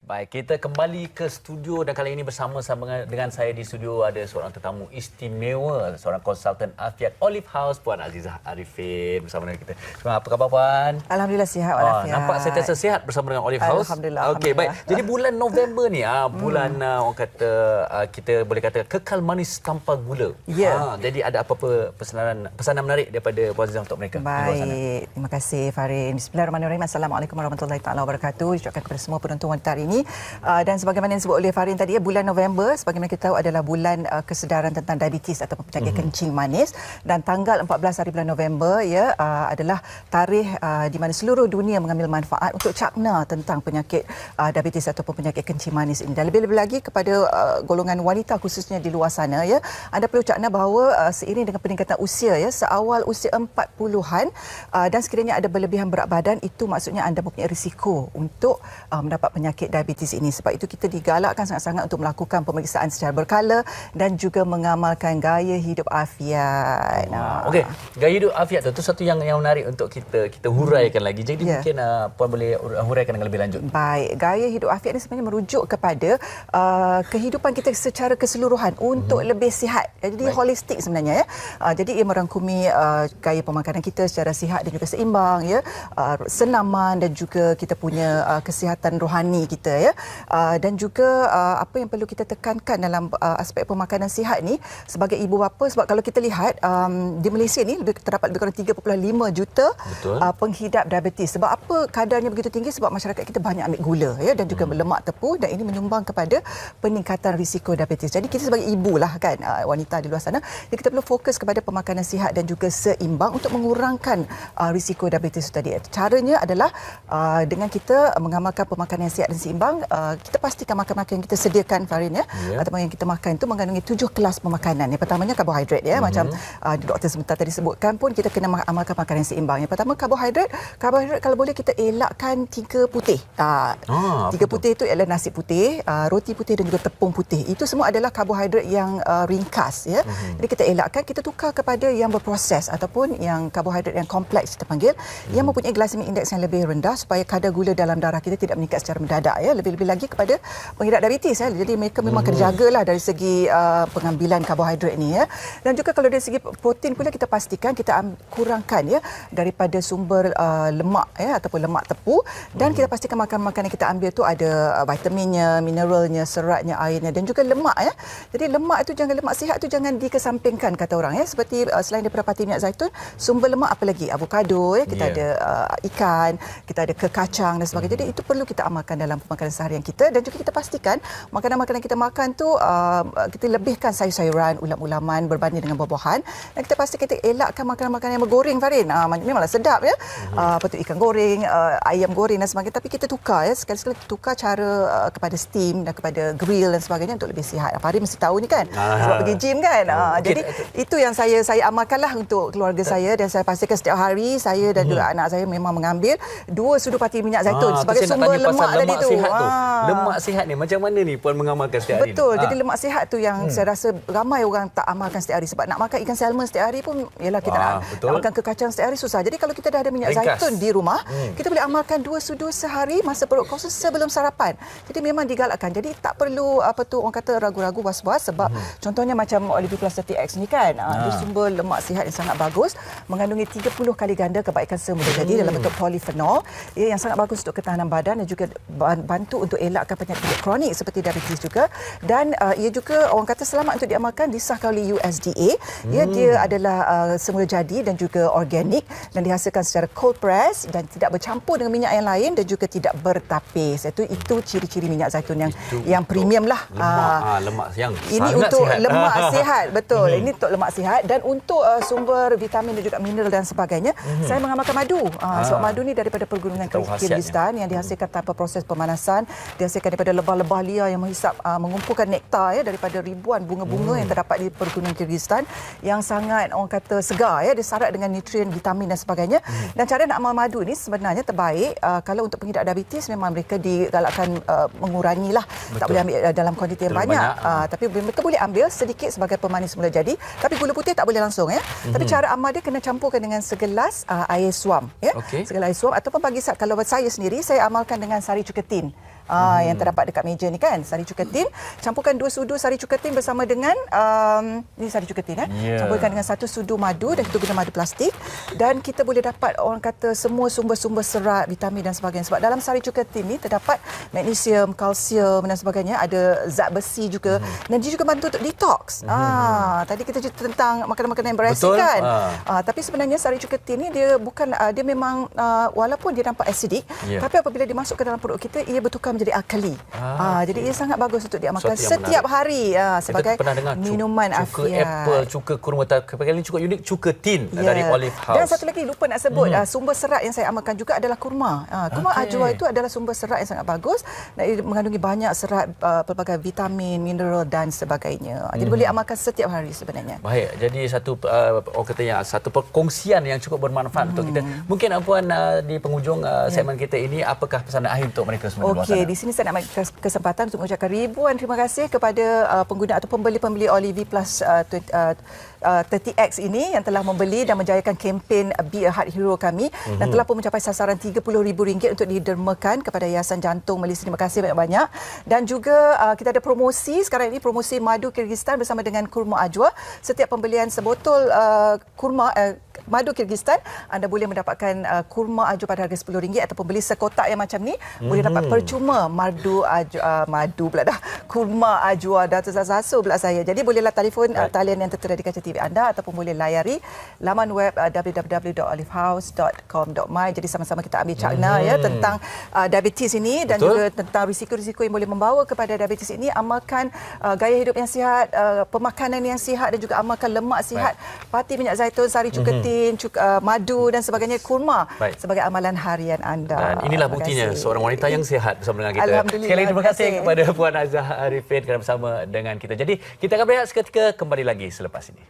Baik, kita kembali ke studio dan kali ini bersama-sama dengan saya di studio ada seorang tetamu istimewa, seorang konsultan afiat Olive House, Puan Azizah Arifin bersama dengan kita. Apa khabar Puan? Alhamdulillah sihat walafiat. Nampak sentiasa sihat bersama dengan Olive House. Alhamdulillah. Okey, baik. Jadi bulan November ni bulan orang kata kita boleh kata kekal manis tanpa gula. Ya. Jadi ada apa-apa pesanan menarik daripada Puan Azizah untuk mereka? Baik, terima kasih Farin. Bismillahirrahmanirrahim. Assalamualaikum warahmatullahi taala wabarakatuh. Ucapkan kepada semua penonton wanita hari ini. Dan sebagaimana yang disebut oleh Farin tadi, bulan November sebagaimana kita tahu adalah bulan kesedaran tentang diabetes atau penyakit kencing manis, dan tanggal 14 hari bulan November adalah tarikh di mana seluruh dunia mengambil manfaat untuk cakna tentang penyakit diabetes ataupun penyakit kencing manis ini. Dan lebih-lebih lagi kepada golongan wanita khususnya di luar sana, anda perlu cakna bahawa seiring dengan peningkatan usia, seawal usia 40-an dan sekiranya ada berlebihan berat badan, itu maksudnya anda mempunyai risiko untuk mendapat penyakit diabetes ini. Sebab itu kita digalakkan sangat-sangat untuk melakukan pemeriksaan secara berkala dan juga mengamalkan gaya hidup afiat. Okey, gaya hidup afiat itu satu yang menarik untuk kita huraikan lagi. Jadi mungkin Puan boleh huraikan dengan lebih lanjut. Baik, gaya hidup afiat ini sebenarnya merujuk kepada kehidupan kita secara keseluruhan untuk lebih sihat. Jadi holistik sebenarnya. Jadi ia merangkumi gaya pemakanan kita secara sihat dan juga seimbang, senaman, dan juga kita punya kesihatan rohani kita, dan juga apa yang perlu kita tekankan dalam aspek pemakanan sihat ni sebagai ibu bapa, sebab kalau kita lihat di Malaysia ni terdapat lebih kurang 3.5 juta penghidap diabetes. Sebab apa kadarnya begitu tinggi? Sebab masyarakat kita banyak ambil gula dan juga lemak tepu, dan ini menyumbang kepada peningkatan risiko diabetes. Jadi kita sebagai ibu lah kan, wanita di luar sana, jadi kita perlu fokus kepada pemakanan sihat dan juga seimbang untuk mengurangkan risiko diabetes tadi. Caranya adalah dengan kita mengamalkan pemakanan yang sihat dan seimbang. Kita pastikan makanan-makanan yang kita sediakan, Farin, ataupun yang kita makan itu mengandungi 7 kelas pemakanan. Yang pertamanya karbohidrat, macam doktor sebentar tadi sebutkan pun, kita kena amalkan makanan yang seimbang. Yang pertama karbohidrat kalau boleh kita elakkan 3 putih. 3 putih itu ialah nasi putih, roti putih dan juga tepung putih. Itu semua adalah karbohidrat yang ringkas, Jadi kita elakkan, kita tukar kepada yang berproses ataupun yang karbohidrat yang kompleks kita panggil, yang mempunyai glycemic index yang lebih rendah supaya kadar gula dalam darah kita tidak meningkat secara mendadak, lebih-lebih lagi kepada pengidap diabetes, Jadi mereka memang kena jagalah dari segi pengambilan karbohidrat ini, Dan juga kalau dari segi protein pula, kita pastikan kita kurangkan daripada sumber lemak, ataupun lemak tepu, dan kita pastikan makanan-makanan yang kita ambil tu ada vitaminnya, mineralnya, seratnya, airnya, dan juga lemak, Jadi lemak sihat tu jangan dikesampingkan, kata orang, Seperti selain daripada pati minyak zaitun, sumber lemak apa lagi? Avokado, kita ada ikan, kita ada kekacang dan sebagainya. Jadi itu perlu kita amalkan dalam pemakanan seharian kita, dan juga kita pastikan makanan-makanan kita makan tu kita lebihkan sayur-sayuran, ulam-ulaman berbanding dengan buah-buahan, dan kita pastikan kita elakkan makanan-makanan yang bergoreng, Farin. Memanglah sedap, apa tu, ikan goreng, ayam goreng dan sebagainya, tapi kita tukar, sekali-sekala tukar cara kepada steam dan kepada grill dan sebagainya untuk lebih sihat. Farin mesti tahu ni kan, sebab pergi gym kan. Jadi itu yang saya amalkanlah untuk keluarga saya, dan saya pastikan setiap hari saya dan juga anak saya memang mengambil 2 sudu pati minyak zaitun sebagai sumber lemak tadi tu. Lemak sihat ni macam mana ni Puan mengamalkan setiap hari? Betul. Jadi lemak sihat tu yang saya rasa ramai orang tak amalkan setiap hari, sebab nak makan ikan salmon setiap hari pun ialah kita nak makan kekacang setiap hari susah. Jadi kalau kita dah ada minyak zaitun di rumah, kita boleh amalkan 2 sudu sehari masa perut kosong sebelum sarapan. Jadi memang digalakkan. Jadi tak perlu orang kata ragu-ragu, was-was, sebab contohnya macam Olive Plus 30X ni kan, dia sumber lemak sihat yang sangat bagus, mengandungi 30 kali ganda kebaikan semula jadi dalam bentuk polifenol, yang sangat bagus untuk ketahanan badan dan juga bantu untuk elakkan penyakit kronik seperti diabetes juga. Dan ia juga orang kata selamat untuk diamalkan, disahkan oleh USDA. Dia adalah semula jadi dan juga organik, dan dihasilkan secara cold press dan tidak bercampur dengan minyak yang lain, dan juga tidak bertapis. Itu ciri-ciri minyak zaitun yang premium lah. Lemak yang ini sangat untuk sihat. Lemak sihat, betul. Ini untuk lemak sihat, dan untuk sumber vitamin dan juga mineral dan sebagainya, saya mengamalkan madu. Sebab madu ni daripada pergunungan Kyrgyzstan yang dihasilkan tanpa proses pemanasan, dihasilkan daripada lebah-lebah liar yang mengumpulkan nektar daripada ribuan bunga-bunga yang terdapat di pergunungan Kyrgyzstan, yang sangat orang kata segar, dia syarat dengan nutrien, vitamin dan sebagainya. Dan cara nak amal madu ni sebenarnya terbaik kalau untuk pengidap diabetes memang mereka digalakkan mengurangilah. Tak boleh ambil dalam kuantiti yang banyak. Tapi mereka boleh ambil sedikit sebagai pemanis semula jadi, tapi gula putih tak boleh langsung, Tapi cara amal dia kena campurkan dengan segelas air suam, segelas air suam, ataupun pagi saat kalau saya sendiri saya amalkan dengan sari cuketin. yang terdapat dekat meja ni kan, sari cuka tin. Campurkan 2 sudu sari cuka tin bersama dengan ni sari cuka tin campurkan dengan 1 sudu madu, dan kita guna madu plastik, dan kita boleh dapat orang kata semua sumber-sumber serat, vitamin dan sebagainya. Sebab dalam sari cuka tin ni terdapat magnesium, kalsium dan sebagainya, ada zat besi juga, dan dia juga bantu untuk detox. Tadi kita cerita tentang makanan-makanan yang berasid kan. Tapi sebenarnya sari cuka tin ni dia bukan dia memang walaupun dia nampak acidic, tapi apabila dimasukkan dalam perut kita, ia bertukar menjadi alkali. Jadi ia sangat bagus untuk diamalkan setiap hari sebagai minuman cuka afiat. Apple, cuka kurma, kali ini cukup unik, cuka tin dari Olive House. Dan satu lagi lupa nak sebut, sumber serat yang saya amalkan juga adalah kurma. Kurma ajwa itu adalah sumber serat yang sangat bagus, dan ia mengandungi banyak serat, pelbagai vitamin, mineral dan sebagainya. Jadi boleh amalkan setiap hari sebenarnya. Baik, jadi satu orang katanya satu perkongsian yang cukup bermanfaat untuk kita. Mungkin puan di penghujung segmen kita ini, apakah pesanan akhir untuk mereka semua di luar sana? Di sini saya nak ambil kesempatan untuk mengucapkan ribuan terima kasih kepada pengguna atau pembeli-pembeli Olive Plus 30X ini yang telah membeli dan menjayakan kempen Be a Heart Hero kami, dan telah pun mencapai sasaran RM30,000 untuk didermakan kepada Yayasan Jantung Malaysia. Terima kasih banyak-banyak. Dan juga kita ada promosi sekarang ini, promosi madu Kyrgyzstan bersama dengan kurma ajwa. Setiap pembelian sebotol kurma madu Kyrgyzstan, anda boleh mendapatkan kurma ajwa pada harga RM10, ataupun beli sekotak yang macam ni boleh dapat percuma kurma ajwa dah tersasu pula saya. Jadi bolehlah telefon talian yang tertera di kaca TV anda, ataupun boleh layari laman web www.olivehouse.com.my. Jadi sama-sama kita ambil cakna tentang diabetes ini, dan juga tentang risiko-risiko yang boleh membawa kepada diabetes ini. Amalkan gaya hidup yang sihat, pemakanan yang sihat, dan juga amalkan lemak sihat, pati minyak zaitun, sari cuka tin, madu dan sebagainya, kurma sebagai amalan harian anda. Dan inilah buktinya seorang wanita yang sihat bersama dengan kita. Alhamdulillah. Sekali lagi terima kasih kepada Puan Azah Arifin kerana bersama dengan kita. Jadi kita akan berehat seketika, kembali lagi selepas ini.